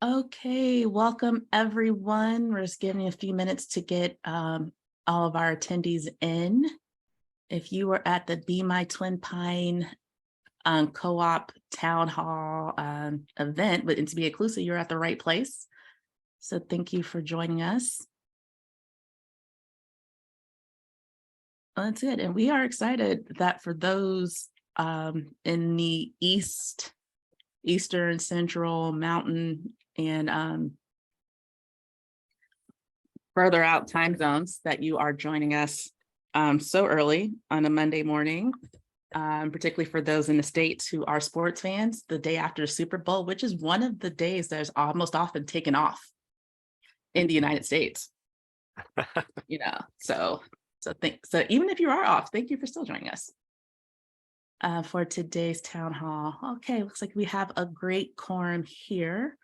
Okay, welcome everyone. We're just giving a few minutes to get all of our attendees in. If you were at the Be My Twin Pine co-op town hall event with to be inclusive, you're at the right place. So thank you for joining us. Well, that's it. And we are excited that for those in the Eastern, Central, Mountain, and further out time zones that you are joining us so early on a Monday morning, particularly for those in the States who are sports fans, the day after the Super Bowl, which is one of the days that is almost often taken off in the United States. So even if you are off, thank you for still joining us for today's town hall. Okay, looks like we have a great quorum here.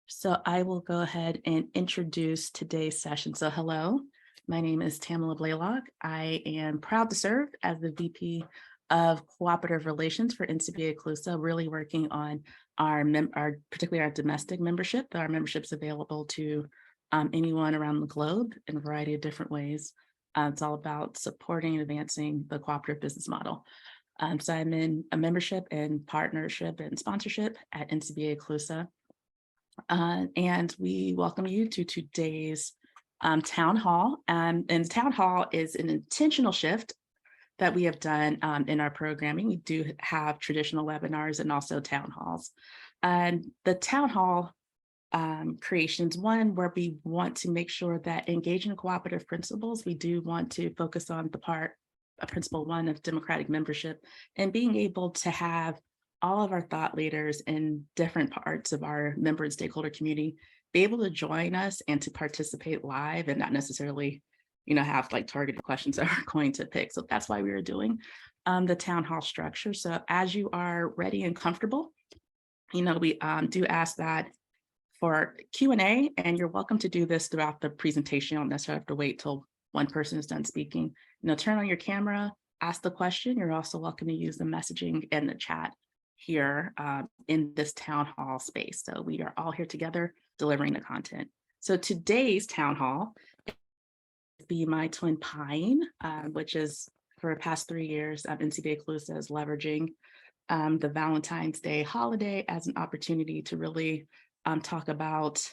So I will go ahead and introduce today's session. So hello, my name is Tamala Blaylock. I am proud to serve as the VP of Cooperative Relations for NCBA CLUSA, really working on particularly our domestic membership. Our membership's available to anyone around the globe in a variety of different ways. It's all about supporting and advancing the cooperative business model. So I'm in a membership and partnership and sponsorship at NCBA CLUSA. And we welcome you to today's town hall. And town hall is an intentional shift that we have done in our programming. We do have traditional webinars and also town halls. And the town hall creations, one where we want to make sure that engaging in cooperative principles, we do want to focus on principle one of democratic membership and being able to have all of our thought leaders in different parts of our member and stakeholder community be able to join us and to participate live and not necessarily, have like targeted questions that we're going to pick. So that's why we are doing the town hall structure. So as you are ready and comfortable, we do ask that for Q&A, and you're welcome to do this throughout the presentation. You don't necessarily have to wait till one person is done speaking. Turn on your camera, ask the question. You're also welcome to use the messaging and the chat here in this town hall space. So we are all here together delivering the content. So today's town hall is Be My Twin Pine, which is for the past 3 years, NCBA CLUSA is leveraging the Valentine's Day holiday as an opportunity to really talk about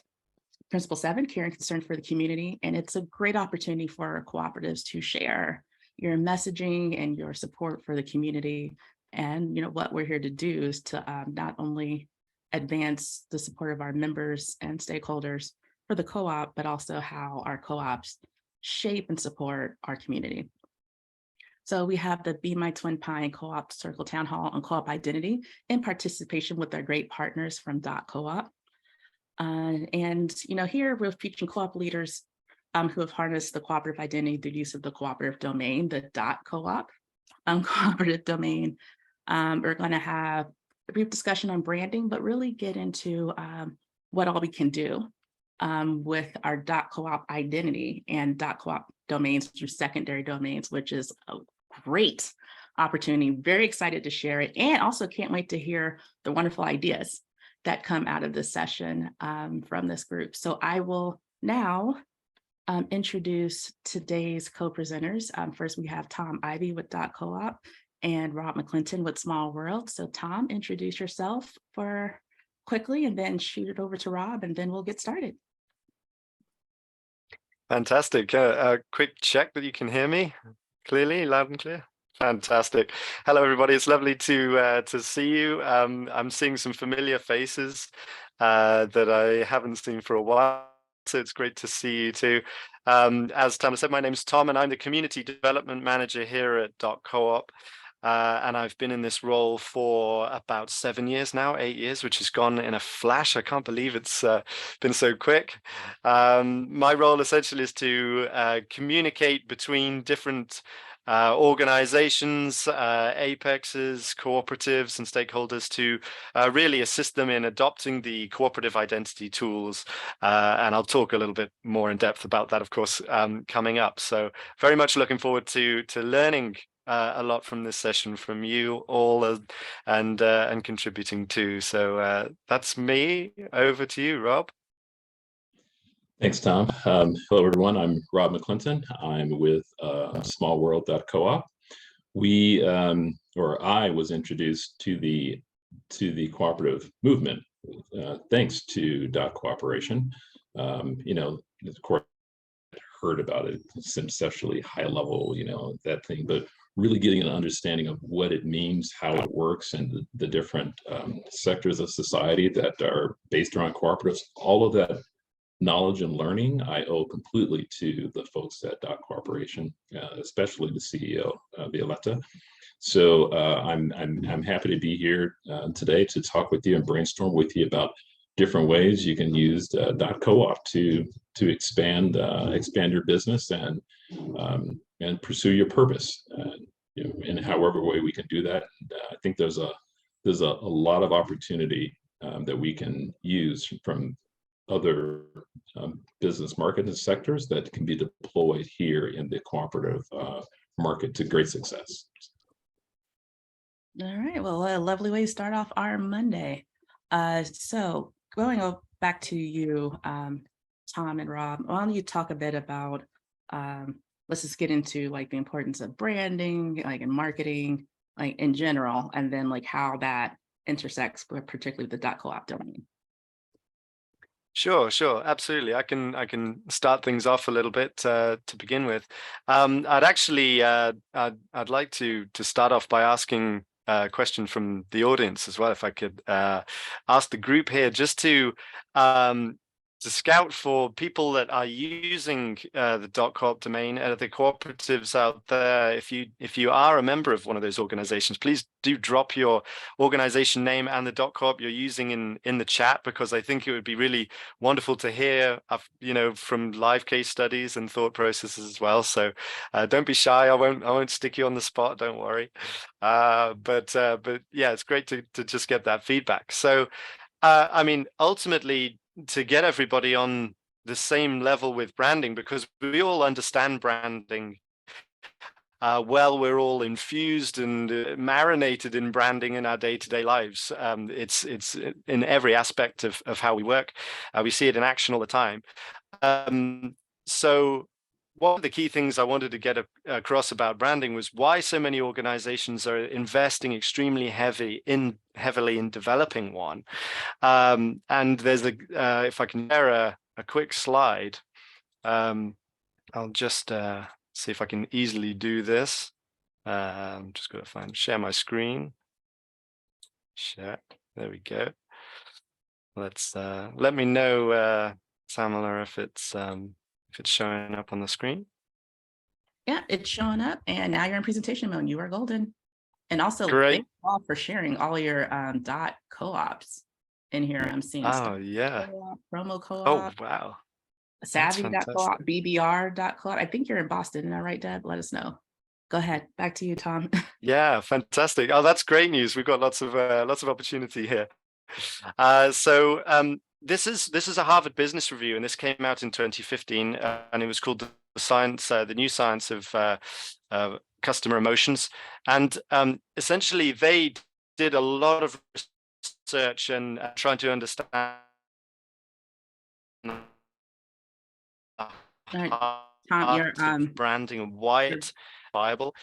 Principle 7, care and concern for the community. And it's a great opportunity for cooperatives to share your messaging and your support for the community. And what we're here to do is to not only advance the support of our members and stakeholders for the co-op, but also how our co-ops shape and support our community. So we have the Be My Twin Pine Co-op Circle Town Hall on co-op identity in participation with our great partners from DotCoop. And here we're featuring co-op leaders who have harnessed the cooperative identity through use of the cooperative domain, the DotCoop cooperative domain. We're going to have a brief discussion on branding, but really get into what all we can do with our DotCoop identity and DotCoop domains through secondary domains, which is a great opportunity. Very excited to share it, and also can't wait to hear the wonderful ideas that come out of this session from this group. So I will now introduce today's co-presenters. First, we have Tom Ivy with DotCoop and Rob McClinton with Small World. So Tom, introduce yourself quickly and then shoot it over to Rob, and then we'll get started. Fantastic. A quick check that you can hear me clearly, loud and clear. Fantastic. Hello, everybody. It's lovely to see you. I'm seeing some familiar faces that I haven't seen for a while, so it's great to see you too. As Tom said, my name's Tom, and I'm the Community Development Manager here at DotCoop. And I've been in this role for about 7 years now, 8 years, which has gone in a flash. I can't believe it's been so quick. My role essentially is to communicate between different organizations, apexes, cooperatives, and stakeholders to really assist them in adopting the cooperative identity tools. And I'll talk a little bit more in depth about that, of course, coming up. So very much looking forward to learning a lot from this session from you all, and contributing too. So that's me. Over to you, Rob. Thanks, Tom. Hello, everyone. I'm Rob McClinton. I'm with smallworld.coop. I was introduced to the cooperative movement thanks to DotCooperation. Of course, heard about it conceptually, high level, that thing, but really getting an understanding of what it means, how it works, and the different sectors of society that are based around cooperatives. All of that knowledge and learning I owe completely to the folks at DotCooperation, especially the CEO, Violetta. So I'm happy to be here today to talk with you and brainstorm with you about different ways you can use .coop to expand your business and pursue your purpose. In however way we can do that, I think there's a lot of opportunity that we can use from other business market sectors that can be deployed here in the cooperative market to great success. All right, well, a lovely way to start off our Monday. So going back to you, Tom and Rob, why don't you talk a bit about, let's just get into like the importance of branding, like in marketing, like in general, and then like how that intersects with particularly the .coop domain. Sure, absolutely. I can start things off a little bit to begin with. I'd actually I'd like to start off by asking a question from the audience as well, if I could ask the group here just to scout for people that are using the .coop domain, the cooperatives out there. If you are a member of one of those organizations, please do drop your organization name and the .coop you're using in the chat, because I think it would be really wonderful to hear from live case studies and thought processes as well. So don't be shy. I won't stick you on the spot, don't worry. But yeah, it's great to just get that feedback. So I mean, ultimately, to get everybody on the same level with branding, because we all understand branding well, we're all infused and marinated in branding in our day-to-day lives. It's in every aspect of how we work. We see it in action all the time. So one of the key things I wanted to get across about branding was why so many organizations are investing extremely heavily in developing one. And there's if I can share a quick slide, I'll just see if I can easily do this. I'm just going to share my screen. Share. There we go. Let's let me know, Samala, if it's showing up on the screen. Yeah, it's showing up, and now you're in presentation mode. You are golden. And also, great. Thank you all for sharing all your .coops in here. I'm seeing. Oh yeah. Promo co-op. Oh wow. Savvy.coop, BBR.coop. I think you're in Boston, isn't that right, Deb? Let us know. Go ahead. Back to you, Tom. Yeah, fantastic. Oh, that's great news. We've got lots of opportunity here. So this is a Harvard Business Review, and this came out in 2015, and it was called the new science of customer emotions. And essentially, they did a lot of research and trying to understand. Tom, your branding and why it's viable.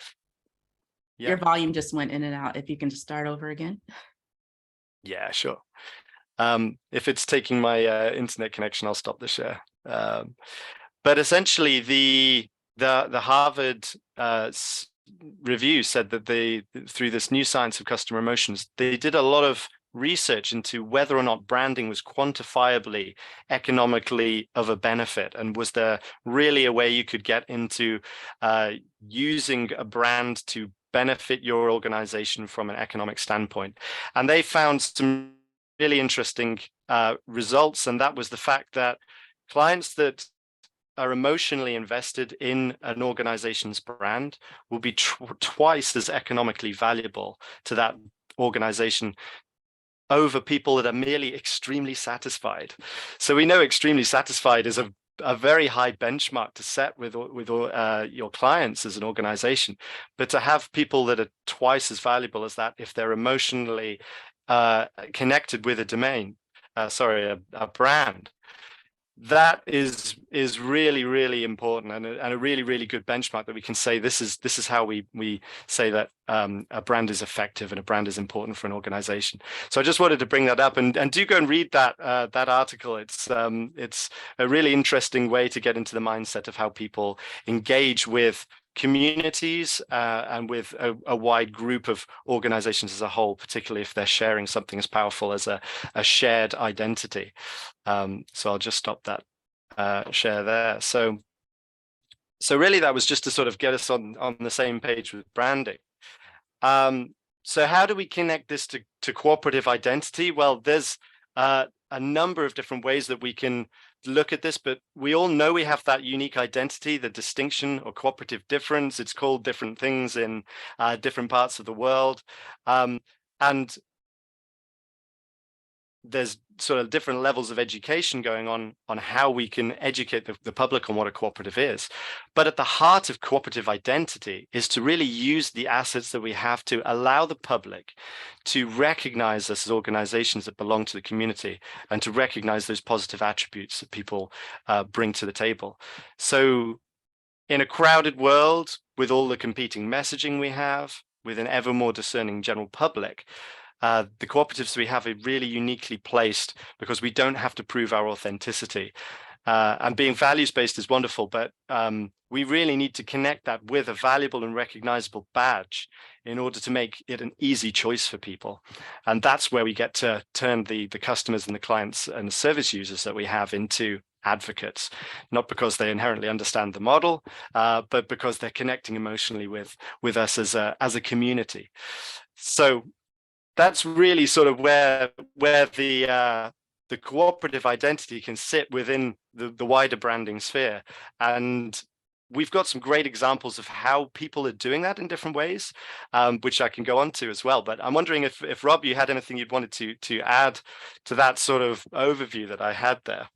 Yeah. Your volume just went in and out. If you can just start over again. Yeah, sure. If it's taking my internet connection, I'll stop the share. But essentially, the Harvard review said that through this new science of customer emotions, they did a lot of research into whether or not branding was quantifiably economically of a benefit, and was there really a way you could get into using a brand to benefit your organization from an economic standpoint. And they found some really interesting results, and that was the fact that clients that are emotionally invested in an organization's brand will be twice as economically valuable to that organization over people that are merely extremely satisfied. So we know extremely satisfied is a a very high benchmark to set with your clients as an organization, but to have people that are twice as valuable as that if they're emotionally connected with a domain, a brand, that is really, really important, and a really, really good benchmark that we can say this is how we say that a brand is effective and a brand is important for an organization. So I just wanted to bring that up, and do go and read that article. It's a really interesting way to get into the mindset of how people engage with communities and with a wide group of organizations as a whole, particularly if they're sharing something as powerful as a shared identity. So I'll just stop that share there. So really that was just to sort of get us on the same page with branding. So how do we connect this to cooperative identity? Well, there's a number of different ways that we can look at this, but we all know we have that unique identity, the distinction or cooperative difference. It's called different things in different parts of the world. And there's sort of different levels of education going on how we can educate the public on what a cooperative is. But at the heart of cooperative identity is to really use the assets that we have to allow the public to recognize us as organizations that belong to the community and to recognize those positive attributes that people bring to the table. So in a crowded world with all the competing messaging we have, with an ever more discerning general public, the cooperatives we have are really uniquely placed because we don't have to prove our authenticity. And being values-based is wonderful, but we really need to connect that with a valuable and recognizable badge in order to make it an easy choice for people. And that's where we get to turn the customers and the clients and the service users that we have into advocates, not because they inherently understand the model, but because they're connecting emotionally with us as a community. So that's really sort of where the cooperative identity can sit within the wider branding sphere. And we've got some great examples of how people are doing that in different ways, which I can go on to as well. But I'm wondering if Rob, you had anything you'd wanted to add to that sort of overview that I had there.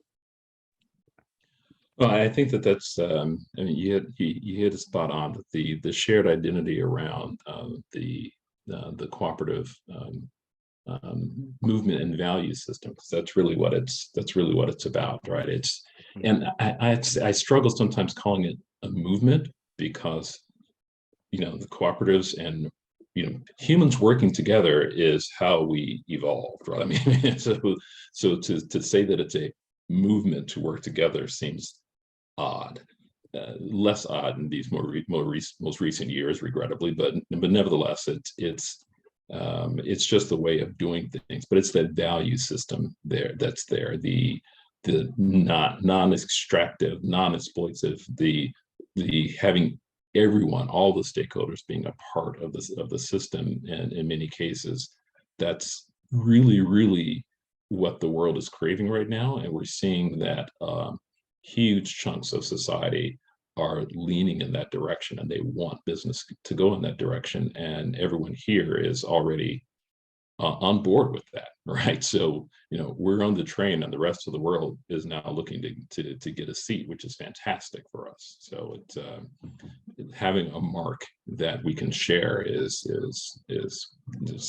Well, I think that's, I mean, you hit a spot on with the shared identity around the cooperative movement and value system, because that's really what it's about, right? And I struggle sometimes calling it a movement because the cooperatives and humans working together is how we evolved, right? I mean, so to say that it's a movement to work together seems odd. Less odd in these most recent years, regrettably, but nevertheless, it's just the way of doing things. But it's that value system that's there, the non-extractive, non-exploitive, the having everyone, all the stakeholders being a part of the system, and in many cases, that's really what the world is craving right now, and we're seeing that huge chunks of society are leaning in that direction, and they want business to go in that direction, and everyone here is already on board with that, right? So we're on the train, and the rest of the world is now looking to get a seat, which is fantastic for us. So it's having a mark that we can share is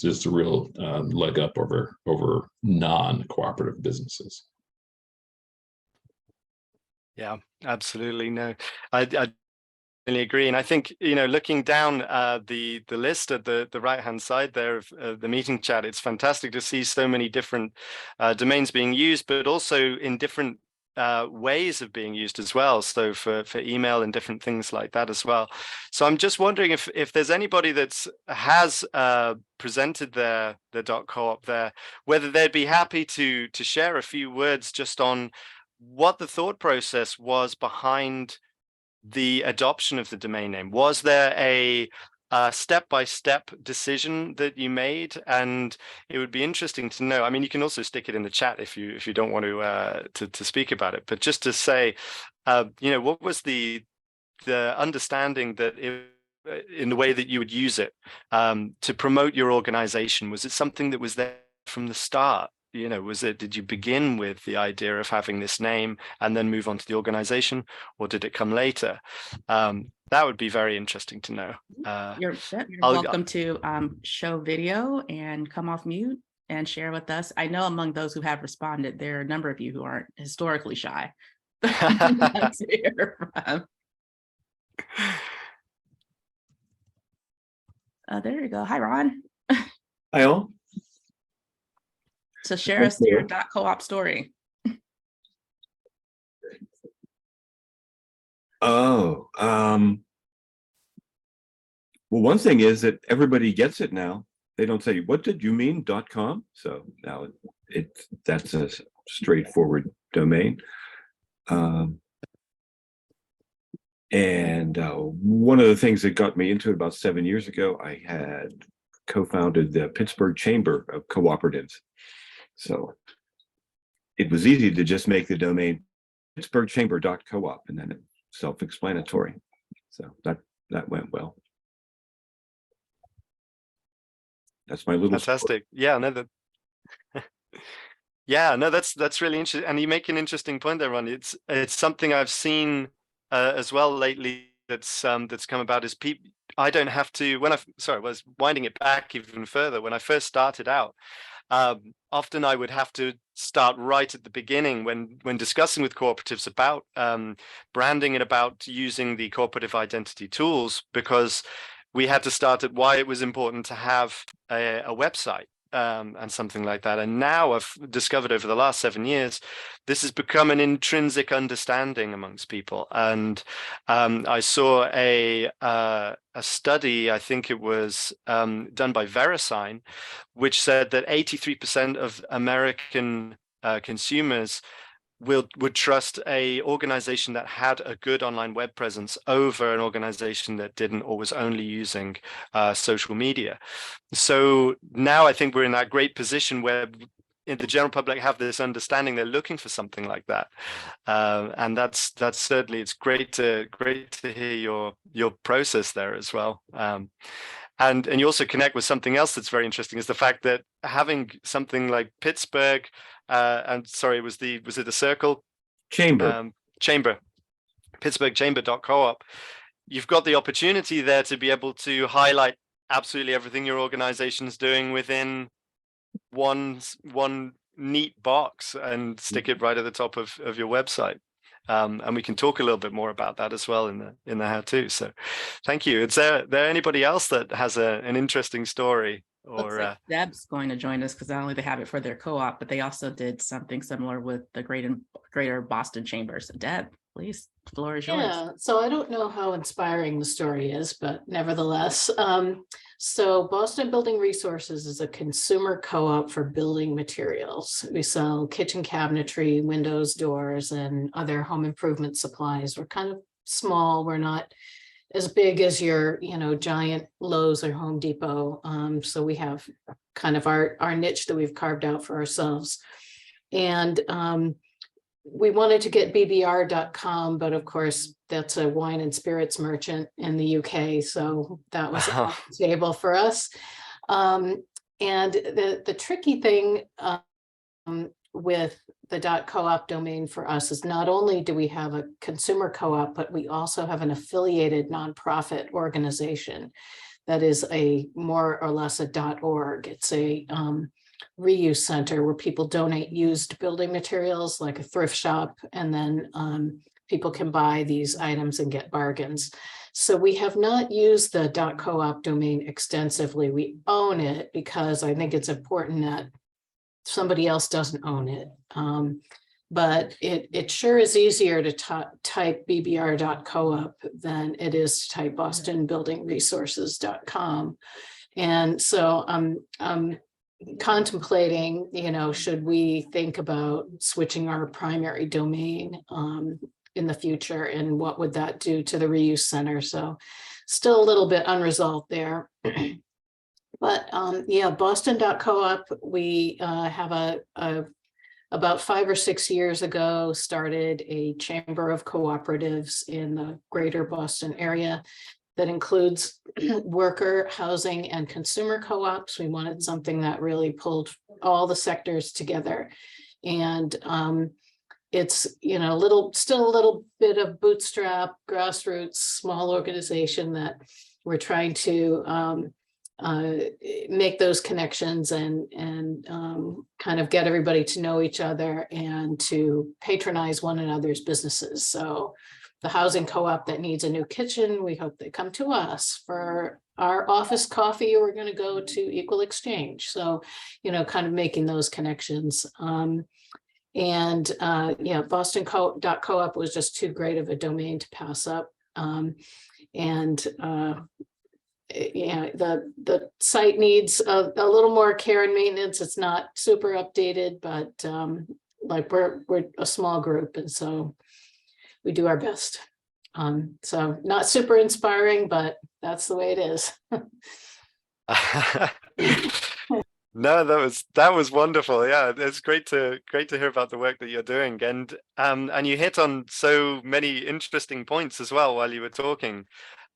just a real leg up over non-cooperative businesses. Yeah, absolutely. No, I really agree. And I think, looking down the list at the right-hand side there of the meeting chat, it's fantastic to see so many different domains being used, but also in different ways of being used as well. So for email and different things like that as well. So I'm just wondering if there's anybody that has presented their .coop there, whether they'd be happy to share a few words just on what the thought process was behind the adoption of the domain name. Was there a step-by-step decision that you made? And it would be interesting to know. I mean, you can also stick it in the chat if you don't want to speak about it. But just to say, what was the understanding that in the way that you would use it to promote your organization? Was it something that was there from the start? you know, did you begin with the idea of having this name and then move on to the organization, or did it come later? That would be very interesting to know. You're welcome to show video and come off mute and share with us. I know among those who have responded, there are a number of you who aren't historically shy. To hear from. There you go. Hi, Ron. Hi, all. So share us your .coop story. Oh, well, one thing is that everybody gets it now. They don't say, "What did you mean .com?" So now that's a straightforward domain. And one of the things that got me into it about 7 years ago, I had co-founded the Pittsburgh Chamber of Cooperatives. So it was easy to just make the domain pittsburghchamber.coop, and then it's self-explanatory. So that went well. That's my little fantastic story. Yeah, no, yeah, no, that's really interesting, and you make an interesting point there, Ron. It's something I've seen as well lately. That's come about is people. I don't have to. When I was winding it back even further. When I first started out, often I would have to start right at the beginning when discussing with cooperatives about branding and about using the cooperative identity tools, because we had to start at why it was important to have a website and something like that. And now I've discovered over the last 7 years, this has become an intrinsic understanding amongst people. And I saw a study, I think it was done by VeriSign, which said that 83% of American consumers would trust a organization that had a good online web presence over an organization that didn't or was only using social media. So now I think we're in that great position where the general public have this understanding, they're looking for something like that, and that's certainly, it's great to hear your process there as well. And you also connect with something else that's very interesting, is the fact that having something like Pittsburgh, and sorry, was it the circle? chamber. Chamber, Pittsburgh Chamber.coop. You've got the opportunity there to be able to highlight absolutely everything your organization is doing within one neat box and stick it right at the top of your website. And we can talk a little bit more about that as well in the how-to. So thank you. Is there anybody else that has an interesting story? Looks like Deb's going to join us, because not only they have it for their co-op, but they also did something similar with the Greater Boston Chamber. So Deb, please, the floor is yours. Yeah, so I don't know how inspiring the story is, but nevertheless, so Boston Building Resources is a consumer co-op for building materials. We sell kitchen cabinetry, windows, doors, and other home improvement supplies. We're kind of small. We're not as big as your, giant Lowe's or Home Depot. So we have kind of our niche that we've carved out for ourselves. And we wanted to get bbr.com, but of course, that's a wine and spirits merchant in the UK. So that was off the table for us. And the tricky thing with the .coop domain for us is not only do we have a consumer co-op, but we also have an affiliated nonprofit organization that is a more or less a .org. It's a reuse center where people donate used building materials, like a thrift shop, and then people can buy these items and get bargains. So we have not used the .coop domain extensively. We own it because I think it's important that somebody else doesn't own it. But it sure is easier to type bbr.coop than it is to type bostonbuildingresources.com. And so I'm contemplating, should we think about switching our primary domain in the future, and what would that do to the reuse center? So still a little bit unresolved there. But yeah, Boston.coop, we have about 5 or 6 years ago, started a chamber of cooperatives in the greater Boston area. that includes worker, housing, and consumer co-ops. We wanted something that really pulled all the sectors together. And it's, you know, still a little bit of bootstrap, grassroots, small organization that we're trying to make those connections and kind of get everybody to know each other and to patronize one another's businesses. So the housing co-op that needs a new kitchen, we hope they come to us. For our office coffee, we're going to go to Equal Exchange. So, you know, kind of making those connections. Yeah, DotCoop was just too great of a domain to pass up. Yeah, the site needs a little more care and maintenance. It's not super updated, but like we're a small group, and so we do our best. So not super inspiring, but that's the way it is. No, that was wonderful. Yeah, it's great to hear about the work that you're doing, and you hit on so many interesting points as well while you were talking.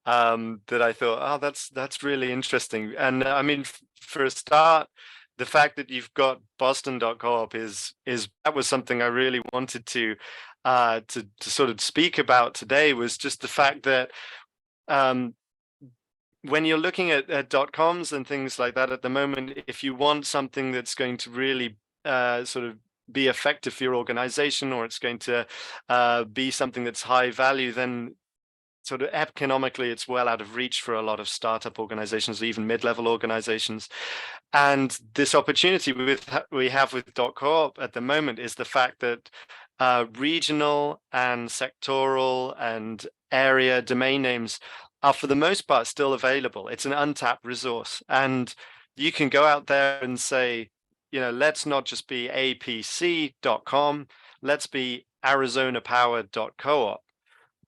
That I thought, oh, that's really interesting. And I mean, for a start, the fact that you've got Boston.coop is that was something I really wanted to sort of speak about today, was just the fact that when you're looking at .coms and things like that at the moment, if you want something that's going to really sort of be effective for your organization, or it's going to be something that's high value, then sort of economically it's well out of reach for a lot of startup organizations, even mid-level organizations. And this opportunity we have with .coop at the moment is the fact that regional and sectoral and area domain names are for the most part still available. It's an untapped resource, and you can go out there and say, you know, let's not just be apc.com, let's be arizonapower.coop.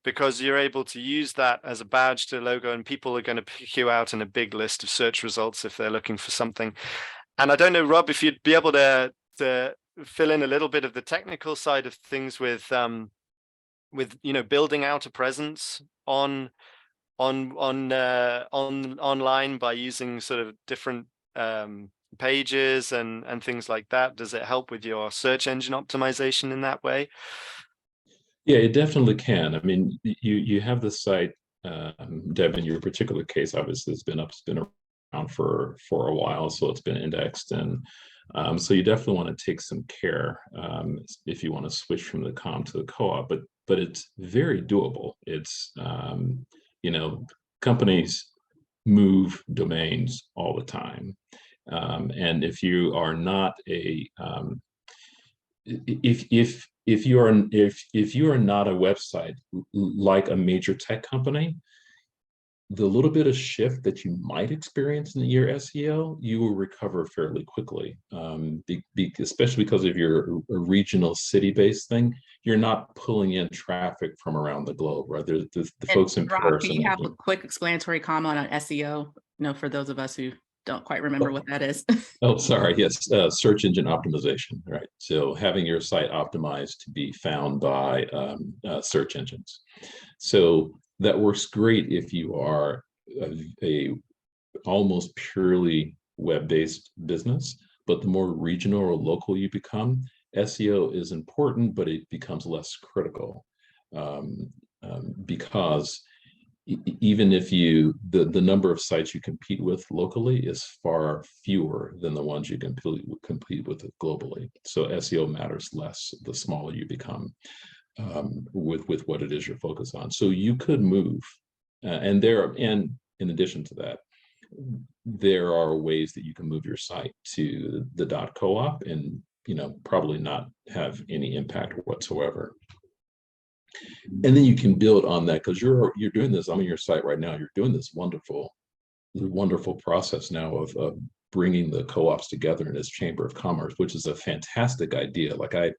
Because you're able to use that as a badge to logo, and people are going to pick you out in a big list of search results if they're looking for something. And I don't know, Rob, if you'd be able to fill in a little bit of the technical side of things with you know, building out a presence online by using sort of different pages and things like that. Does it help with your search engine optimization in that way? Yeah, it definitely can. I mean, you have the site, Deb, in your particular case, obviously it's been around for a while, so it's been indexed, and so you definitely want to take some care if you want to switch from the com to the co-op, but it's very doable. It's you know, companies move domains all the time, and if you are not a if you are not a website like a major tech company, the little bit of shift that you might experience in your SEO, you will recover fairly quickly, especially because of your regional city-based thing. You're not pulling in traffic from around the globe, right? The folks in Rob, Paris. can you have a quick explanatory comment on SEO? You know, for those of us who don't quite remember what that is. Oh, sorry. Yes, search engine optimization, right? So having your site optimized to be found by search engines. So that works great if you are a almost purely web-based business, but the more regional or local you become, SEO is important, but it becomes less critical because even if the number of sites you compete with locally is far fewer than the ones you compete with globally. So SEO matters less the smaller you become with what it is you're focused on. So you could move, and in addition to that, there are ways that you can move your site to the .coop and, you know, probably not have any impact whatsoever. And then you can build on that, because you're doing this. I'm on your site right now. You're doing this wonderful process now of bringing the co-ops together in this chamber of commerce, which is a fantastic idea. Like I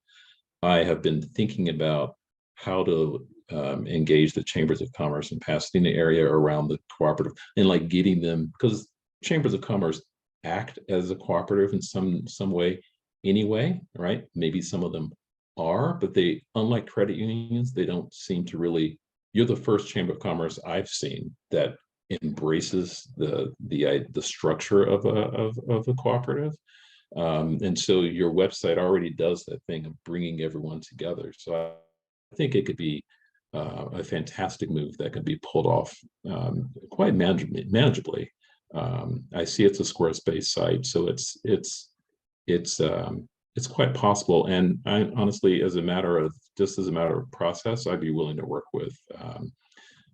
have been thinking about how to engage the chambers of commerce in Pasadena area around the cooperative, and like getting them, because chambers of commerce act as a cooperative in some way anyway, right? Maybe some of them are, but they, unlike credit unions, they don't seem to really you're the first chamber of commerce I've seen that embraces the structure of a cooperative. And so your website already does that thing of bringing everyone together. So I think it could be a fantastic move that could be pulled off quite manageably. I see it's a Squarespace site, so it's quite possible. And I honestly, as a matter of process, I'd be willing to work with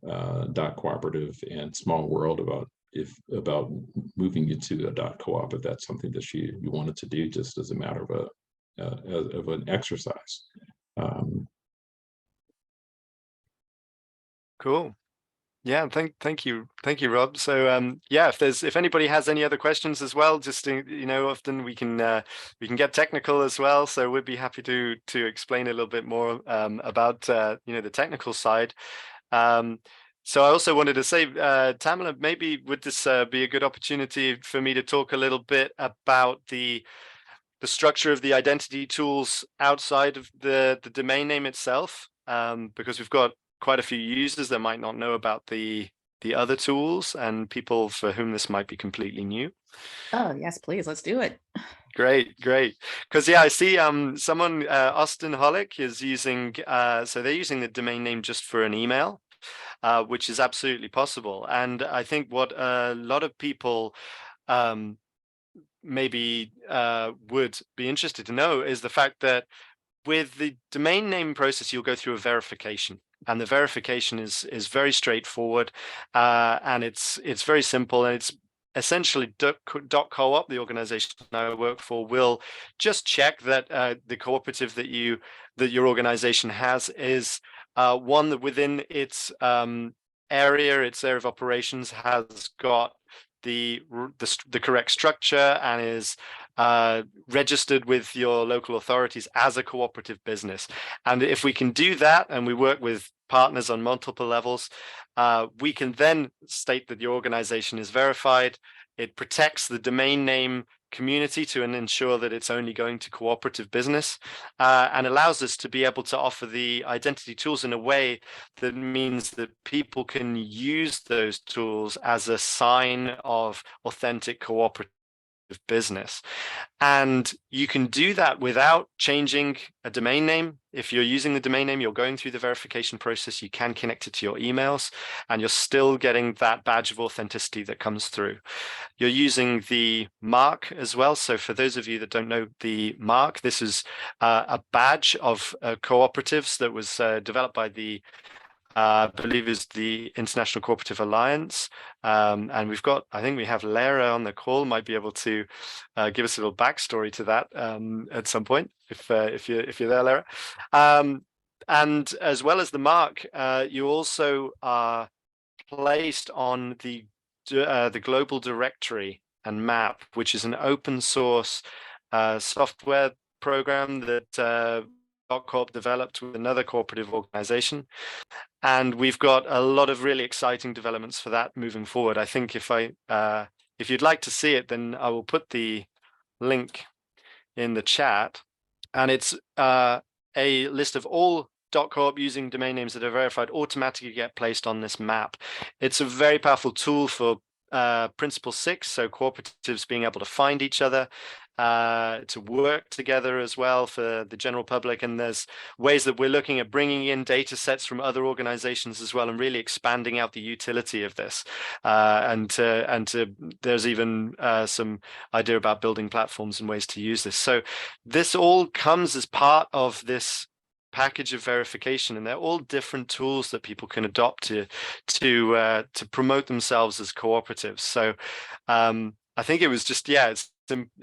Cooperative and Small World about moving you to a .coop if that's something that you wanted to do, just as a matter of an exercise. Cool. Yeah, thank you, Rob. So yeah, if anybody has any other questions as well, just often we can get technical as well. So we'd be happy to explain a little bit more about the technical side. So I also wanted to say, Tamala, maybe would this be a good opportunity for me to talk a little bit about the structure of the identity tools outside of the domain name itself, because we've got quite a few users that might not know about the other tools and people for whom this might be completely new. Oh, yes, please. Let's do it. Great. Because yeah, I see someone, Austin Hollick, is using, so they're using the domain name just for an email, which is absolutely possible. And I think what a lot of people maybe would be interested to know is the fact that with the domain name process, you'll go through a verification. And the verification is very straightforward, and it's very simple, and it's essentially .coop, the organization I work for, will just check that the cooperative that your organization has is one that within its area of operations has got the correct structure and is registered with your local authorities as a cooperative business. And if we can do that, and we work with partners on multiple levels, we can then state that your organization is verified. It protects the domain name community to ensure that it's only going to cooperative business, and allows us to be able to offer the identity tools in a way that means that people can use those tools as a sign of authentic cooperative business. And you can do that without changing a domain name. If you're using the domain name, you're going through the verification process, you can connect it to your emails, and you're still getting that badge of authenticity that comes through. You're using the mark as well. So for those of you that don't know the mark, this is a badge of cooperatives that was developed by the I believe is the International Cooperative Alliance, and I think we have Lara on the call, might be able to give us a little backstory to that at some point, if you're there, Lara. And as well as the mark, you also are placed on the global directory and map, which is an open source software program that DotCoop developed with another cooperative organization. And we've got a lot of really exciting developments for that moving forward. I think if you'd like to see it, then I will put the link in the chat. And it's a list of all .coop using domain names that are verified automatically get placed on this map. It's a very powerful tool for Principle 6, so cooperatives being able to find each other, to work together as well for the general public. And there's ways that we're looking at bringing in data sets from other organizations as well, and really expanding out the utility of this. And there's even some idea about building platforms and ways to use this. So this all comes as part of this package of verification, and they're all different tools that people can adopt to promote themselves as cooperatives. So I think it was just, it's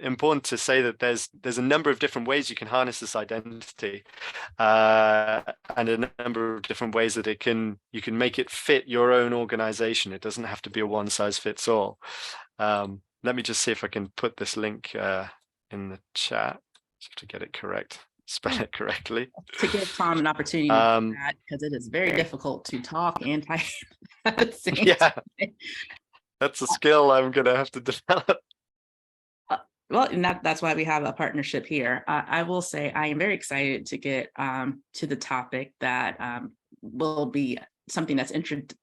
important to say that there's a number of different ways you can harness this identity, and a number of different ways that you can make it fit your own organization. It doesn't have to be a one size fits all. Let me just see if I can put this link in the chat just to get it correct. Spell it correctly. To give Tom an opportunity to do that, because it is very difficult to talk and type at the same time. That's a skill I'm going to have to develop. Well, and that's why we have a partnership here. I will say I am very excited to get to the topic that will be something that's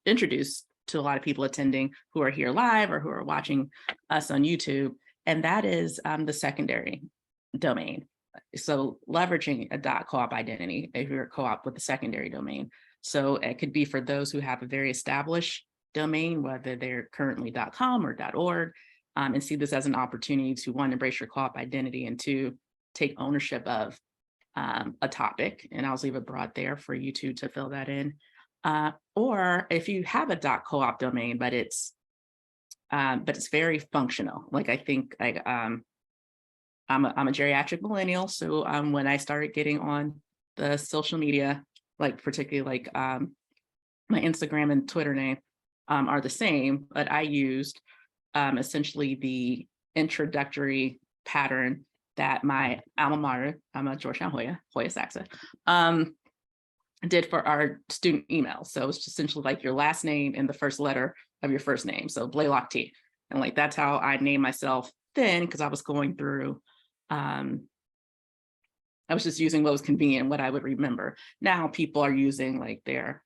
introduced to a lot of people attending who are here live or who are watching us on YouTube, and that is the secondary domain. So leveraging a .coop identity if you're a co-op with a secondary domain. So it could be for those who have a very established domain, whether they're currently .com or .org, and see this as an opportunity to, one, embrace your co-op identity, and two, take ownership of a topic. And I'll leave it broad there for you to fill that in. Or if you have a .coop domain, but it's very functional. Like, I think I'm a geriatric millennial, so when I started getting on the social media, like particularly like my Instagram and Twitter name are the same, but I used essentially the introductory pattern that my alma mater, I'm a Georgetown Hoya Saxa, did for our student email. So it's essentially like your last name and the first letter of your first name. So Blaylock T. And like, that's how I named myself then, because I was going through, I was just using what was convenient, what I would remember. Now people are using like their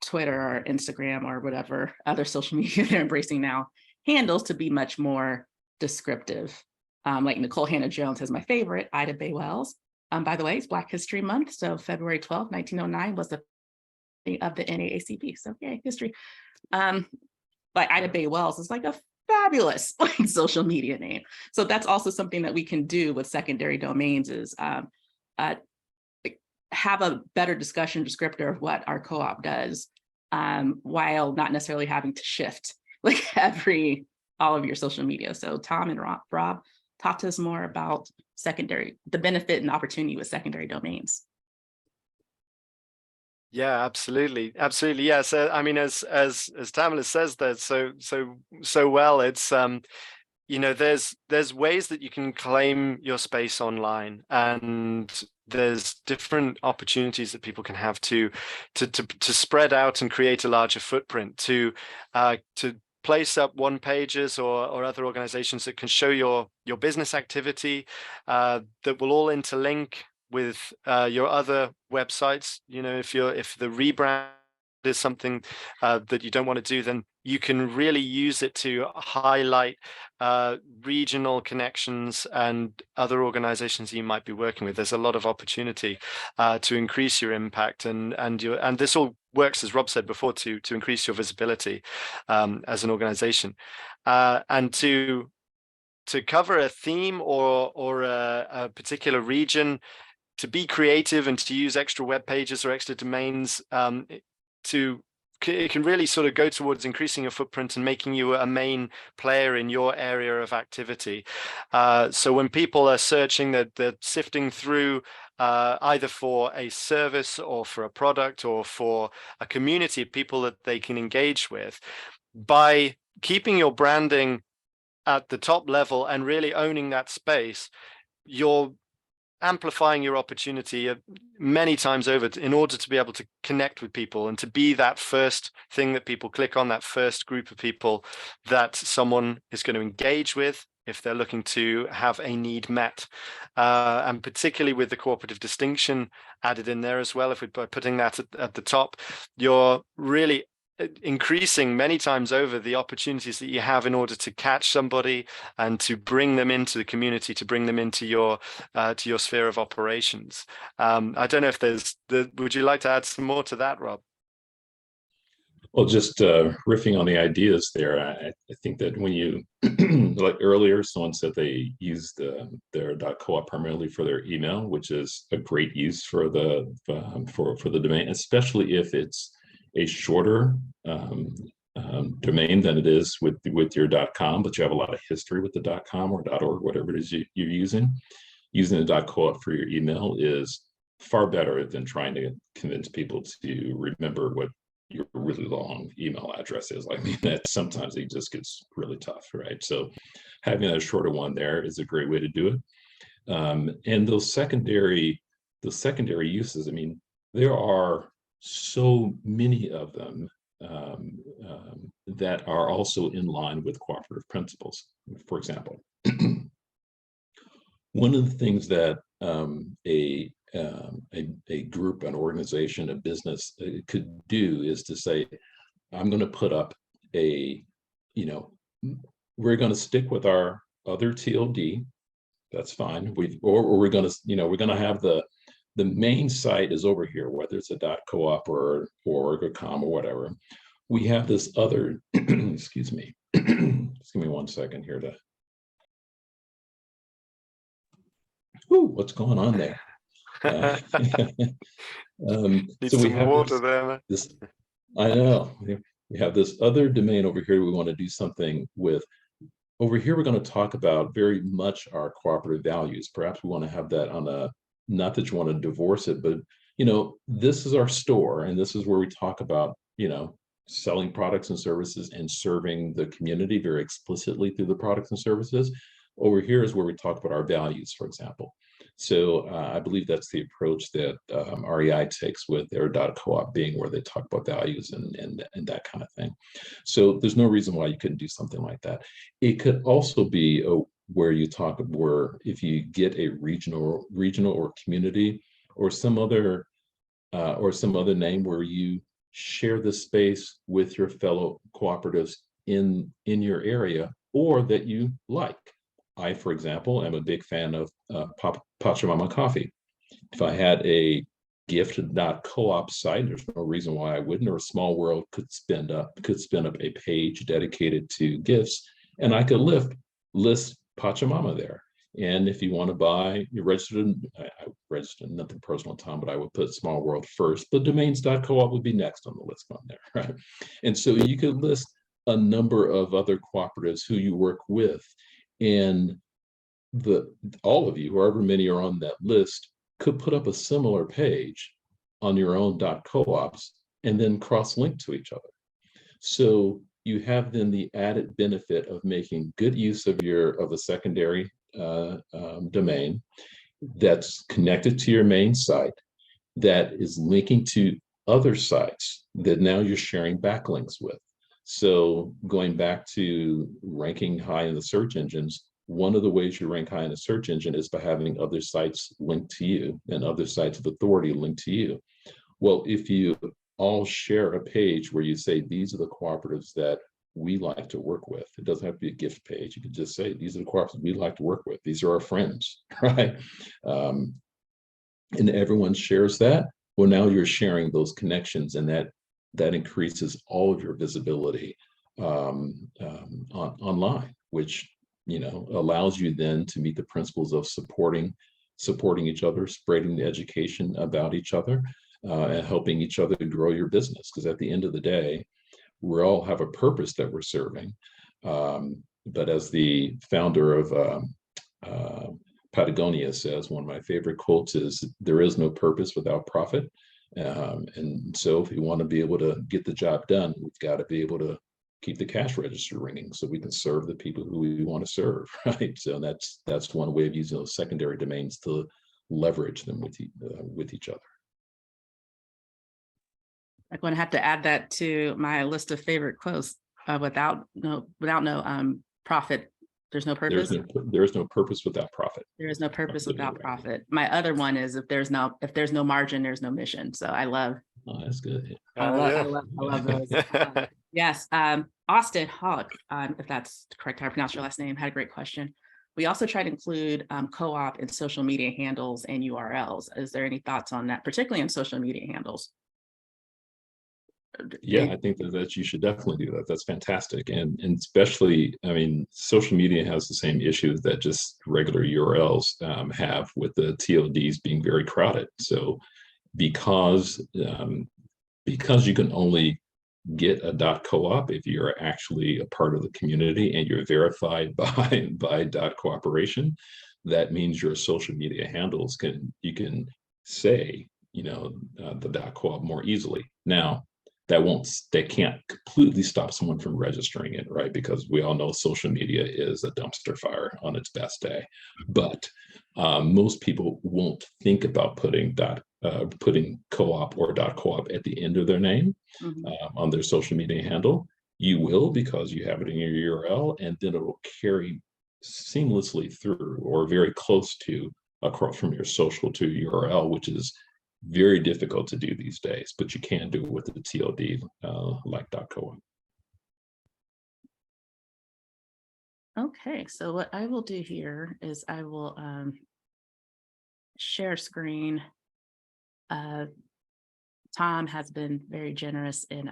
Twitter or Instagram or whatever other social media they're embracing now handles to be much more descriptive. Like Nicole Hannah Jones has my favorite, Ida Bay Wells. By the way, it's Black History Month. So February 12th, 1909 was the of the NAACP. So yay, history. But Ida Bay Wells is like a fabulous like social media name. So that's also something that we can do with secondary domains is have a better discussion descriptor of what our co-op does, while not necessarily having to shift like all of your social media. So Tom and Rob, talk to us more about the benefit and opportunity with secondary domains. Yeah, absolutely. Yeah. So I mean, as Tamala says that so well, it's there's ways that you can claim your space online, and there's different opportunities that people can have to spread out and create a larger footprint, to place up one pages or other organizations that can show your business activity, that will all interlink with your other websites. If the rebrand is something that you don't want to do, then you can really use it to highlight regional connections and other organizations you might be working with. There's a lot of opportunity to increase your impact, and this all works, as Rob said before, to increase your visibility as an organization, and to cover a theme or a particular region, to be creative and to use extra web pages or extra domains. It can really sort of go towards increasing your footprint and making you a main player in your area of activity. So when people are searching, they're sifting through either for a service or for a product or for a community of people that they can engage with. By keeping your branding at the top level and really owning that space, you're amplifying your opportunity many times over in order to be able to connect with people and to be that first thing that people click on, that first group of people that someone is going to engage with if they're looking to have a need met. And particularly with the cooperative distinction added in there as well, by putting that at the top, you're really increasing many times over the opportunities that you have in order to catch somebody and to bring them into the community, to bring them into your sphere of operations. I don't know if would you like to add some more to that, Rob? Well, just riffing on the ideas there, I think that when you, like earlier, someone said they used their .coop primarily for their email, which is a great use for the domain, especially if it's a shorter domain than it is with your .com, but you have a lot of history with the .com or .org, whatever it is you're using. Using the .coop for your email is far better than trying to convince people to remember what your really long email address is. I mean, that sometimes it just gets really tough, right? So having a shorter one there is a great way to do it. And those secondary uses, I mean, there are so many of them that are also in line with cooperative principles. For example, one of the things that a a group, an organization, a business could do is to say, I'm going to put up a, we're going to stick with our other TLD. That's fine. Or we're going to, we're going to have the main site is over here, whether it's a .coop or org or com or whatever. We have this other, excuse me, just give me 1 second here to, what's going on there? Need So we some have water there. this, I know, we have this other domain over here we want to do something with. Over here, we're going to talk about very much our cooperative values. Perhaps we want to have that on a, not that you want to divorce it, but, this is our store, and this is where we talk about, selling products and services and serving the community very explicitly through the products and services. Over here is where we talk about our values, for example. So I believe that's the approach that REI takes with their .coop, being where they talk about values and that kind of thing. So there's no reason why you couldn't do something like that. It could also be where you talk, where if you get a regional or community or some other name where you share the space with your fellow cooperatives in your area, or that you like. I, for example, am a big fan of Pachamama coffee. If I had a gift.coop site, there's no reason why I wouldn't, or a small world could spin up a page dedicated to gifts, and I could list Pachamama there. And if you want to buy, you registered, I registered nothing personal, Tom, but I would put small world first, but domains.coop would be next on the list on there, right? And so you could list a number of other cooperatives who you work with, and all of you, however many are on that list, could put up a similar page on your own .coops and then cross-link to each other. So you have then the added benefit of making good use of a secondary domain that's connected to your main site, that is linking to other sites that now you're sharing backlinks with. So going back to ranking high in the search engines, one of the ways you rank high in a search engine is by having other sites linked to you and other sites of authority linked to you. Well, if you all share a page where you say, these are the cooperatives that we like to work with, it doesn't have to be a gift page. You can just say, these are the cooperatives we like to work with. These are our friends, right? And everyone shares that. Well, now you're sharing those connections, and that increases all of your visibility online, which allows you then to meet the principles of supporting each other, spreading the education about each other, and helping each other to grow your business. Because at the end of the day, we all have a purpose that we're serving. But as the founder of Patagonia says, one of my favorite quotes is, there is no purpose without profit. And so if we want to be able to get the job done, we've got to be able to keep the cash register ringing so we can serve the people who we want to serve, right? So that's one way of using those secondary domains to leverage them with each other. I'm going to have to add that to my list of favorite quotes. Without no profit, there's no purpose. There is no purpose without profit. There is no purpose without profit. My other one is, if there's no margin, there's no mission. So I love. Oh, that's good. I love those. Yes. Austin Hogg, if that's correct how I pronounce your last name, had a great question. We also try to include co-op in social media handles and URLs. Is there any thoughts on that, particularly in social media handles? Yeah, I think that you should definitely do that. That's fantastic. And especially, I mean, social media has the same issues that just regular URLs have, with the TLDs being very crowded. So because you can only get a .coop if you're actually a part of the community and you're verified by .cooperation, that means your social media handles you can say, the .coop more easily. Now, that can't completely stop someone from registering it, right? Because we all know social media is a dumpster fire on its best day. But most people won't think about putting co-op or .coop at the end of their name on their social media handle. You will, because you have it in your URL, and then it will carry seamlessly through, or very close to, across from your social to URL, which is very difficult to do these days, but you can do it with the TLD like .coop. Okay, so what I will do here is I will share screen. Tom has been very generous in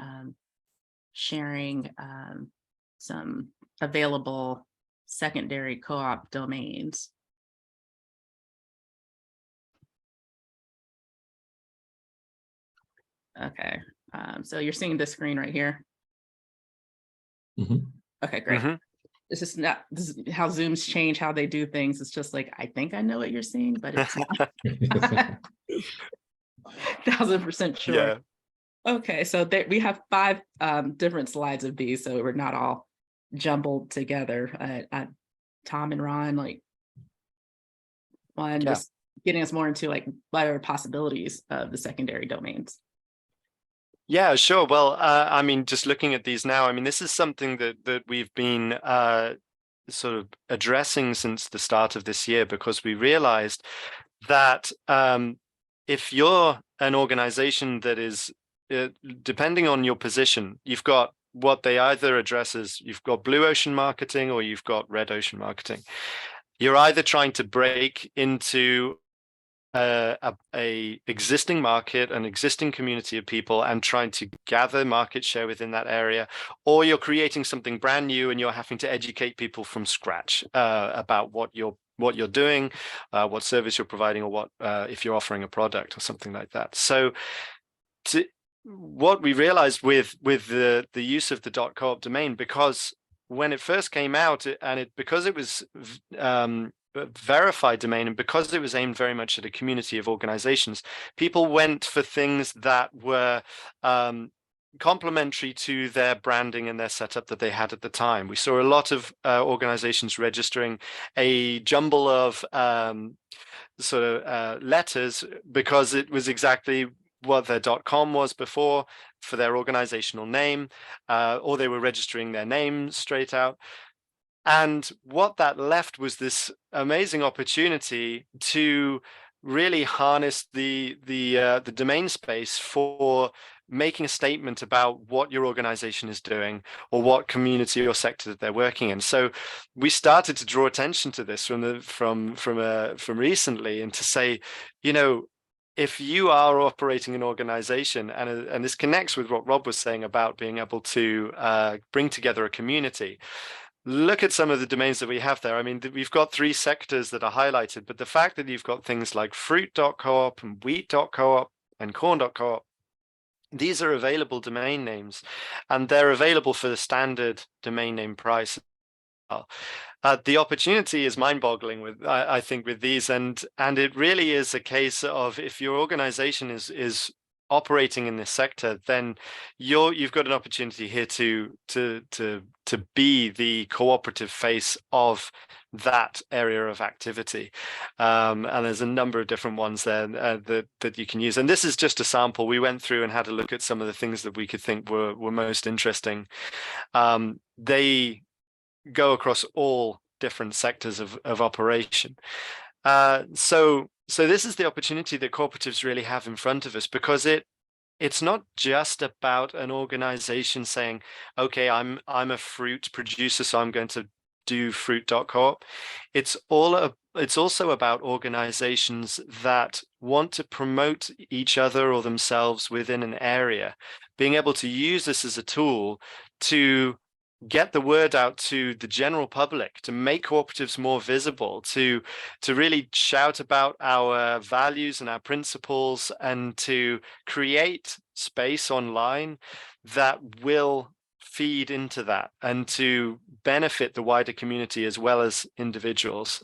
sharing some available secondary co-op domains. Okay, so you're seeing this screen right here. Mhm. Okay, great. This is how Zooms change how they do things. It's just like, I think I know what you're seeing, but it's not 1000% sure. Yeah. Okay, so there we have 5 different slides of these, so we're not all jumbled together. Tom and Ron, like, one, Yeah. just getting us more into like what are possibilities of the secondary domains. Yeah, sure. Well, I mean, just looking at these now, I mean, this is something that we've been sort of addressing since the start of this year, because we realized that if you're an organization that is, depending on your position, you've got what they either address as you've got blue ocean marketing or you've got red ocean marketing. You're either trying to break into a existing market, an existing community of people, and trying to gather market share within that area, or you're creating something brand new and you're having to educate people from scratch about what you're doing, what service you're providing, or what if you're offering a product or something like that. So what we realized with the use of the .coop domain, because when it first came out, because it was verified domain, and because it was aimed very much at a community of organizations, people went for things that were complementary to their branding and their setup that they had at the time. We saw a lot of organizations registering a jumble of letters because it was exactly what their .com was before for their organizational name, or they were registering their name straight out. And what that left was this amazing opportunity to really harness the domain space for making a statement about what your organization is doing or what community or sector that they're working in. So we started to draw attention to this from recently, and to say, you know, if you are operating an organization, and this connects with what Rob was saying about being able to bring together a community. Look at some of the domains that we have there. I mean, we've got 3 sectors that are highlighted, but the fact that you've got things like fruit.coop and wheat.coop and corn.coop, these are available domain names, and they're available for the standard domain name price. The opportunity is mind-boggling with, I think, with these, and it really is a case of, if your organization is operating in this sector, then you've got an opportunity here to be the cooperative face of that area of activity, and there's a number of different ones there that you can use. And this is just a sample. We went through and had a look at some of the things that we could think were most interesting. They go across all different sectors of operation. So this is the opportunity that cooperatives really have in front of us, because it's not just about an organization saying, okay, I'm a fruit producer, so I'm going to do fruit.coop. It's also about organizations that want to promote each other or themselves within an area, being able to use this as a tool to get the word out to the general public, to make cooperatives more visible, to really shout about our values and our principles, and to create space online that will feed into that and to benefit the wider community as well as individuals.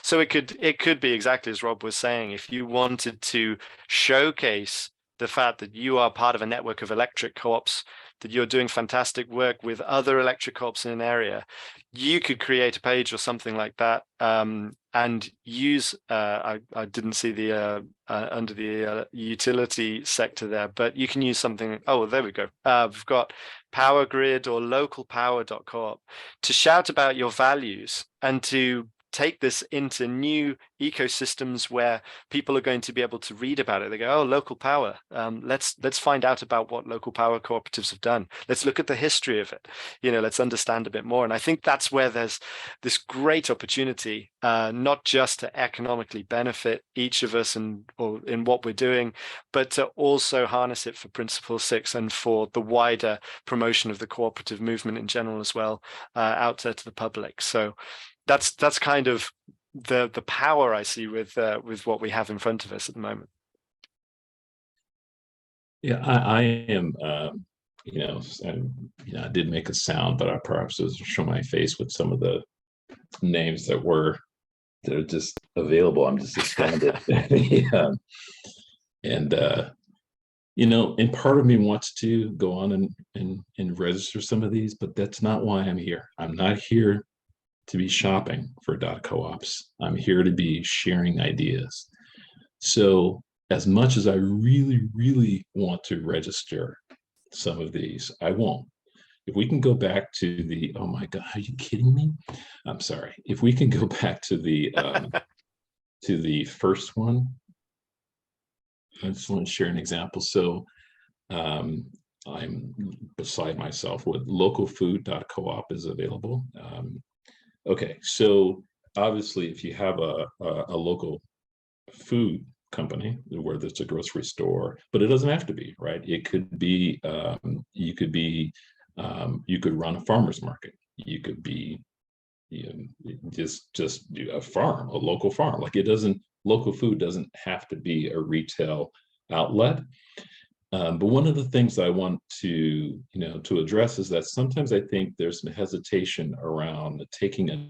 So it could be exactly as Rob was saying. If you wanted to showcase the fact that you are part of a network of electric co-ops, that you're doing fantastic work with other electric co-ops in an area, you could create a page or something like that, and use, I didn't see the under the utility sector there, but you can use something, oh, there we go. We've got Power Grid or localpower.coop to shout about your values and to take this into new ecosystems where people are going to be able to read about it. They go, oh, local power. Let's find out about what local power cooperatives have done. Let's look at the history of it. Let's understand a bit more. And I think that's where there's this great opportunity, not just to economically benefit each of us or in what we're doing, but to also harness it for Principle 6 and for the wider promotion of the cooperative movement in general as well, out there to the public. So that's kind of the power I see with what we have in front of us at the moment. Yeah, I am. I did make a sound, but I perhaps was showing my face with some of the names that are just available. I'm just astounded. Yeah. And and part of me wants to go on and register some of these, but that's not why I'm here. I'm not here to be shopping for .coops. I'm here to be sharing ideas. So as much as I really, really want to register some of these, I won't. If we can go back to the, oh my God, are you kidding me? I'm sorry. If we can go back to the to the first one, I just want to share an example. So I'm beside myself with localfood.coop is available. Okay, so obviously if you have a local food company, whether it's a grocery store, but it doesn't have to be, right? It could be, you could run a farmer's market. You could be just a farm, a local farm. Like local food doesn't have to be a retail outlet. But one of the things I want to address is that sometimes I think there's some hesitation around taking a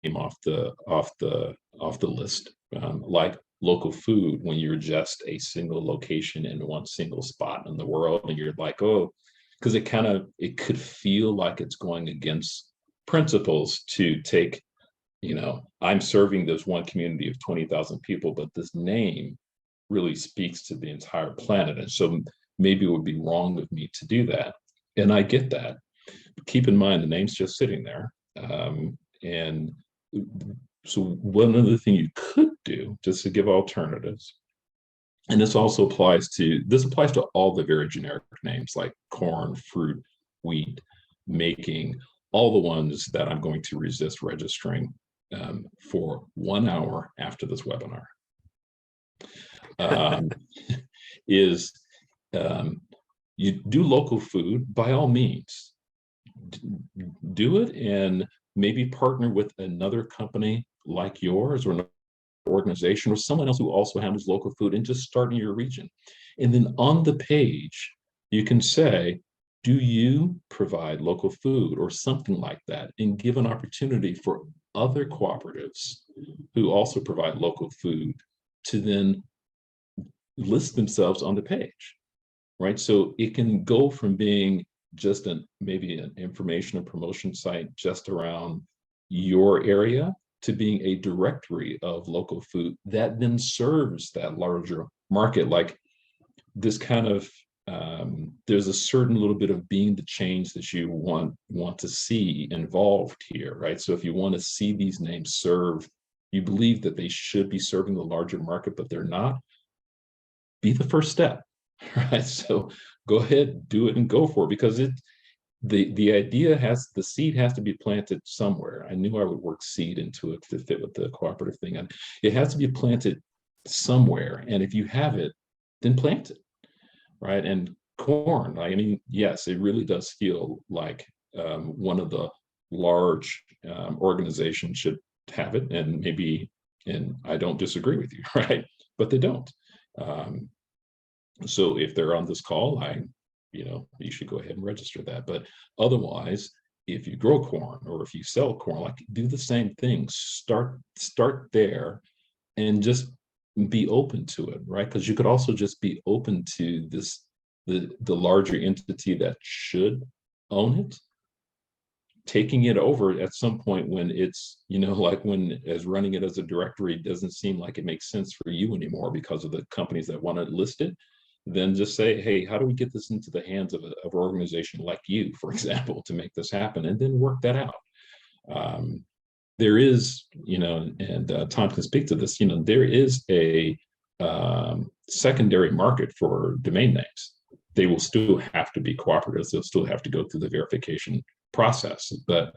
name off the list, like local food, when you're just a single location in one single spot in the world, and you're like, oh, because it could feel like it's going against principles to take, I'm serving this one community of 20,000 people, but this name really speaks to the entire planet. And so maybe it would be wrong of me to do that. And I get that. But keep in mind, the name's just sitting there. And so one other thing you could do, just to give alternatives, and this applies to all the very generic names like corn, fruit, wheat, making, all the ones that I'm going to resist registering for 1 hour after this webinar. Is you do local food, by all means, do it, and maybe partner with another company like yours or an organization or someone else who also handles local food, and just start in your region. And then on the page, you can say, do you provide local food or something like that, and give an opportunity for other cooperatives who also provide local food to then list themselves on the page, right? So it can go from being just maybe an information and promotion site just around your area to being a directory of local food that then serves that larger market. Like this kind of, there's a certain little bit of being the change that you want to see involved here, right? So if you want to see these names serve, you believe that they should be serving the larger market, but they're not, be the first step, right? So go ahead, do it and go for it, because the idea the seed has to be planted somewhere. I knew I would work seed into it to fit with the cooperative thing. And it has to be planted somewhere. And if you have it, then plant it, right? And corn, I mean, yes, it really does feel like one of the large organizations should have it, and I don't disagree with you, right? But they don't. So if they're on this call, you should go ahead and register that. But otherwise, if you grow corn or if you sell corn, like, do the same thing. Start there and just be open to it, right? Because you could also just be open to the larger entity that should own it, taking it over at some point when it's, like when as running it as a directory doesn't seem like it makes sense for you anymore because of the companies that want to list it. Then just say, hey, how do we get this into the hands of an organization like you, for example, to make this happen, and then work that out. there is, and Tom can speak to this, there is a secondary market for domain names. They will still have to be cooperatives. They'll still have to go through the verification process, but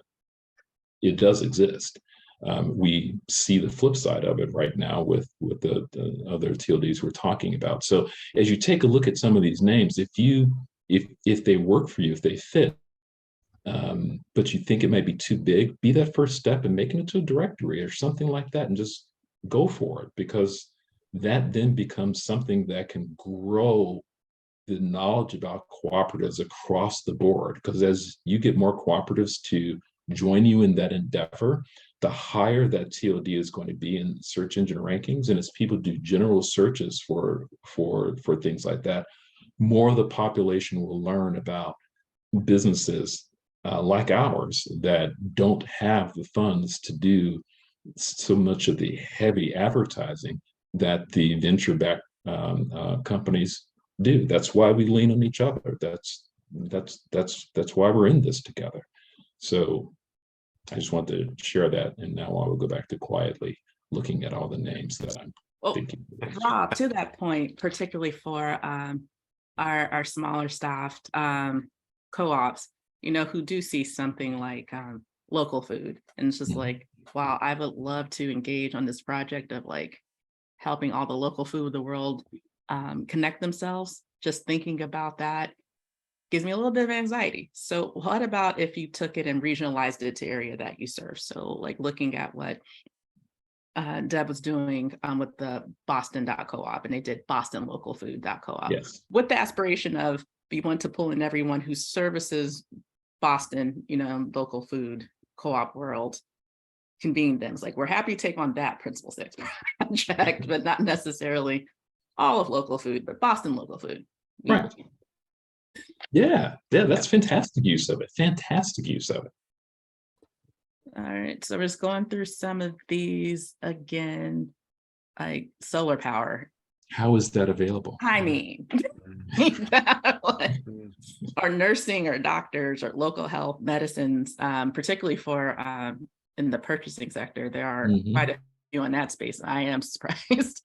it does exist. We see the flip side of it right now with the other TLDs we're talking about. So as you take a look at some of these names, if they work for you, if they fit, but you think it might be too big, be that first step in making it to a directory or something like that, and just go for it, because that then becomes something that can grow the knowledge about cooperatives across the board. Because as you get more cooperatives to join you in that endeavor, the higher that TLD is going to be in search engine rankings. And as people do general searches for things like that, more of the population will learn about businesses like ours that don't have the funds to do so much of the heavy advertising that the venture-backed companies do. That's why we lean on each other. That's why we're in this together. So I just want to share that, and now I will go back to quietly looking at all the names that I'm thinking. Rob, to that point, particularly for our smaller staffed co-ops, who do see something like local food, and it's just like, wow, I would love to engage on this project of like helping all the local food of the world connect themselves. Just thinking about that gives me a little bit of anxiety. So what about if you took it and regionalized it to area that you serve? So like looking at what Deb was doing with the Boston.coop, and they did Boston local food.coop. Yes. With the aspiration of, we want to pull in everyone who services Boston, local food co-op world, convene them. It's like, we're happy to take on that Principle 6 project, but not necessarily all of local food, but Boston local food. Right. Yeah, that's fantastic use of it. Fantastic use of it. All right, so we're just going through some of these again, like solar power. How is that available? I mean, or nursing or doctors or local health medicines, particularly for in the purchasing sector, there are quite a few in that space. I am surprised.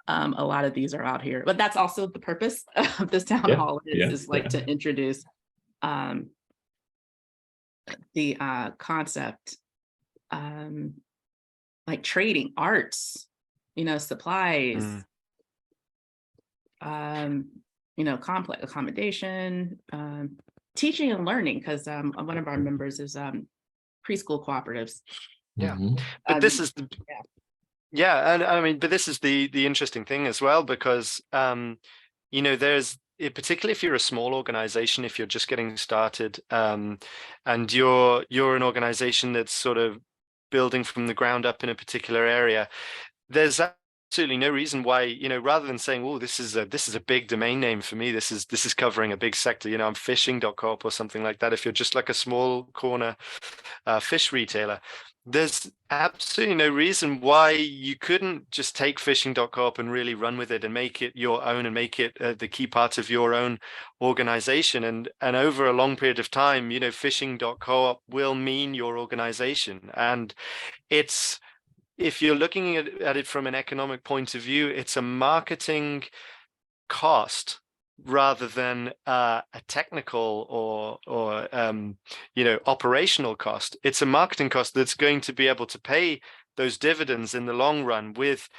A lot of these are out here, but that's also the purpose of this town hall is to introduce the concept, like trading arts, supplies, complex accommodation, teaching and learning, because one of our members is preschool cooperatives. Yeah, but this is the yeah, and I mean, but this is the interesting thing as well, because there's particularly if you're a small organization, if you're just getting started, and you're an organization that's sort of building from the ground up in a particular area, there's absolutely no reason why, rather than saying, oh, this is a big domain name for me, this is covering a big sector, I'm fishing.coop or something like that. If you're just like a small corner fish retailer, there's absolutely no reason why you couldn't just take fishing.coop and really run with it and make it your own and make it the key part of your own organization. And over a long period of time, fishing.coop will mean your organization. And it's, if you're looking at it from an economic point of view, it's a marketing cost rather than a technical or operational cost. It's a marketing cost that's going to be able to pay those dividends in the long run with,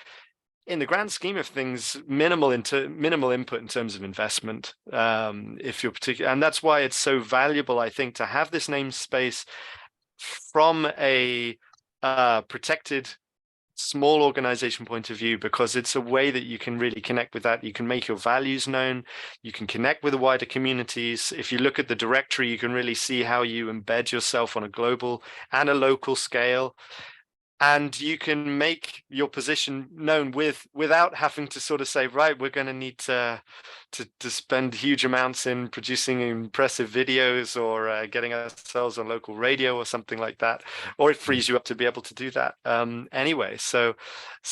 in the grand scheme of things, minimal input in terms of investment. If you're particular, and that's why it's so valuable, I think, to have this namespace from a protected small organization point of view, because it's a way that you can really connect with that. You can make your values known. You can connect with the wider communities. If you look at the directory, you can really see how you embed yourself on a global and a local scale. And you can make your position known without having to sort of say, right, we're going to need to spend huge amounts in producing impressive videos or getting ourselves on local radio or something like that. Or it frees you up to be able to do that anyway. So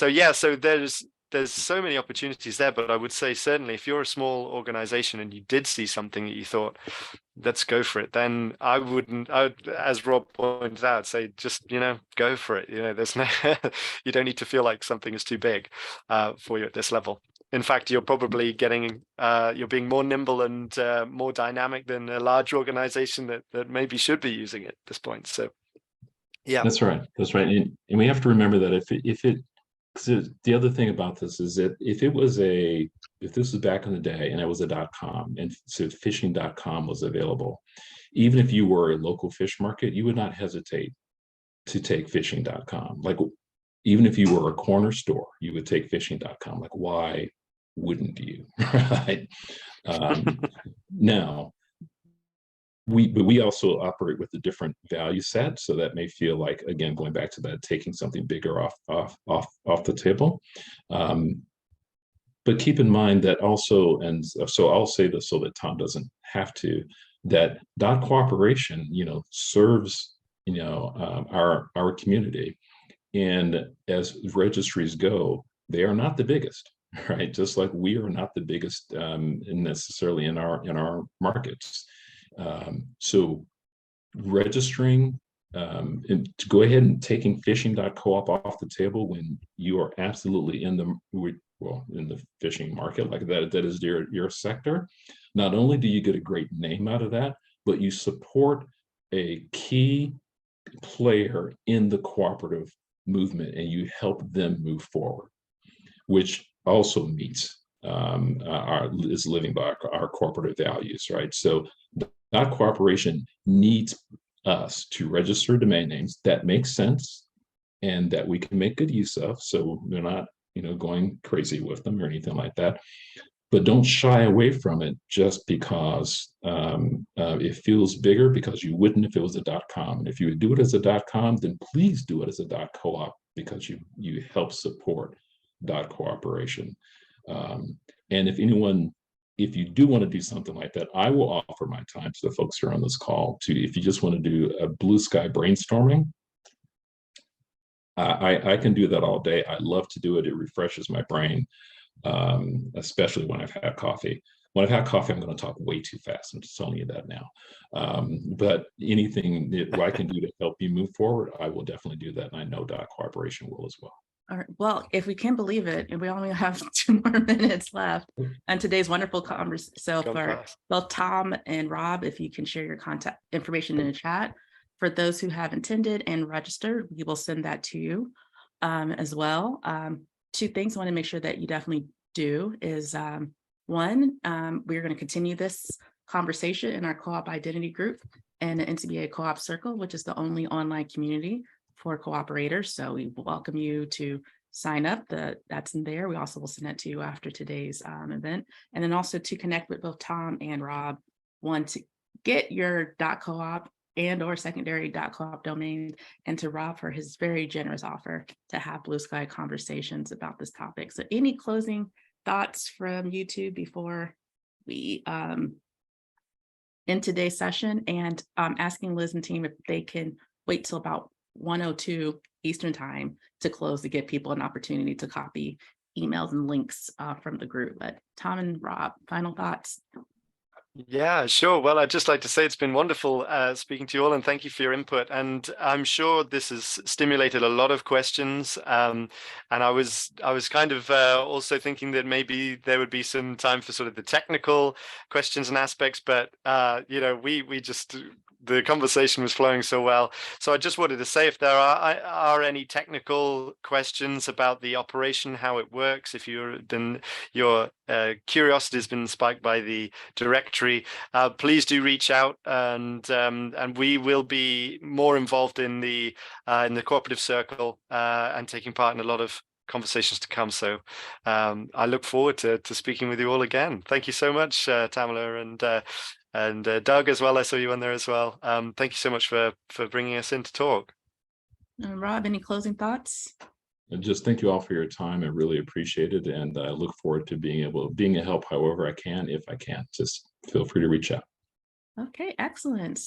there's there's so many opportunities there, but I would say certainly if you're a small organization and you did see something that you thought, let's go for it, then I would, as Rob pointed out, say just, go for it. There's no, you don't need to feel like something is too big for you at this level. In fact, you're probably you're being more nimble and more dynamic than a large organization that maybe should be using it at this point. So, yeah, that's right. And we have to remember that if it, because the other thing about this is that if this was back in the day and it was a .com and so fishing.com was available, even if you were a local fish market, you would not hesitate to take fishing.com. Like, even if you were a corner store, you would take fishing.com. Like, why wouldn't you? Right? Now, we also operate with a different value set, so that may feel like, again, going back to that, taking something bigger off the table. But keep in mind that also, and so I'll say this so that Tom doesn't have to, that cooperation, serves our community, and as registries go, they are not the biggest. Right, just like we are not the biggest necessarily in our markets. So registering and to go ahead and taking fishing.coop off the table when you are absolutely in the fishing market, like that is your sector. Not only do you get a great name out of that, but you support a key player in the cooperative movement and you help them move forward, which also meets is living by our corporate values, right? So DotCooperation needs us to register domain names that make sense and that we can make good use of, so they're not going crazy with them or anything like that. But don't shy away from it just because it feels bigger, because you wouldn't if it was a .com. And if you would do it as a .com, then please do it as a .coop, because you help support DotCooperation. And if you do want to do something like that, I will offer my time to the folks who are on this call if you just want to do a blue sky brainstorming. I can do that all day. I love to do it. It refreshes my brain, especially when I've had coffee. When I've had coffee, I'm going to talk way too fast. I'm just telling you that now. But anything that I can do to help you move forward, I will definitely do that. And I know DotCooperation will as well. All right. Well, if we can believe it, and we only have 2 more minutes left, and today's wonderful conversation. So for both Tom and Rob, if you can share your contact information in the chat. For those who have attended and registered, we will send that to you as well. 2 things I want to make sure that you definitely do is one, we're going to continue this conversation in our co-op identity group and the NCBA co-op circle, which is the only online community for cooperators. So we welcome you to sign up. That's in there. We also will send that to you after today's event. And then also to connect with both Tom and Rob, one, to get your .coop and or secondary .coop domain, and to Rob for his very generous offer to have blue sky conversations about this topic. So any closing thoughts from you two before we end today's session? And asking Liz and team if they can wait till about 1:02 Eastern time to close, to give people an opportunity to copy emails and links from the group. But Tom and Rob, final thoughts? Yeah, sure. Well, I'd just like to say it's been wonderful speaking to you all, and thank you for your input. And I'm sure this has stimulated a lot of questions. And I was kind of also thinking that maybe there would be some time for sort of the technical questions and aspects, but we just, the conversation was flowing so well. So I just wanted to say, if there are any technical questions about the operation, how it works, if your curiosity has been spiked by the directory, please do reach out, and we will be more involved in the cooperative circle and taking part in a lot of conversations to come. So I look forward to speaking with you all again. Thank you so much, Tamala and Doug as well. I saw you on there as well. Thank you so much for bringing us in to talk. Rob, any closing thoughts? And just thank you all for your time. I really appreciate it, and I look forward to being a help however I can, if I can. Just feel free to reach out. Okay, excellent.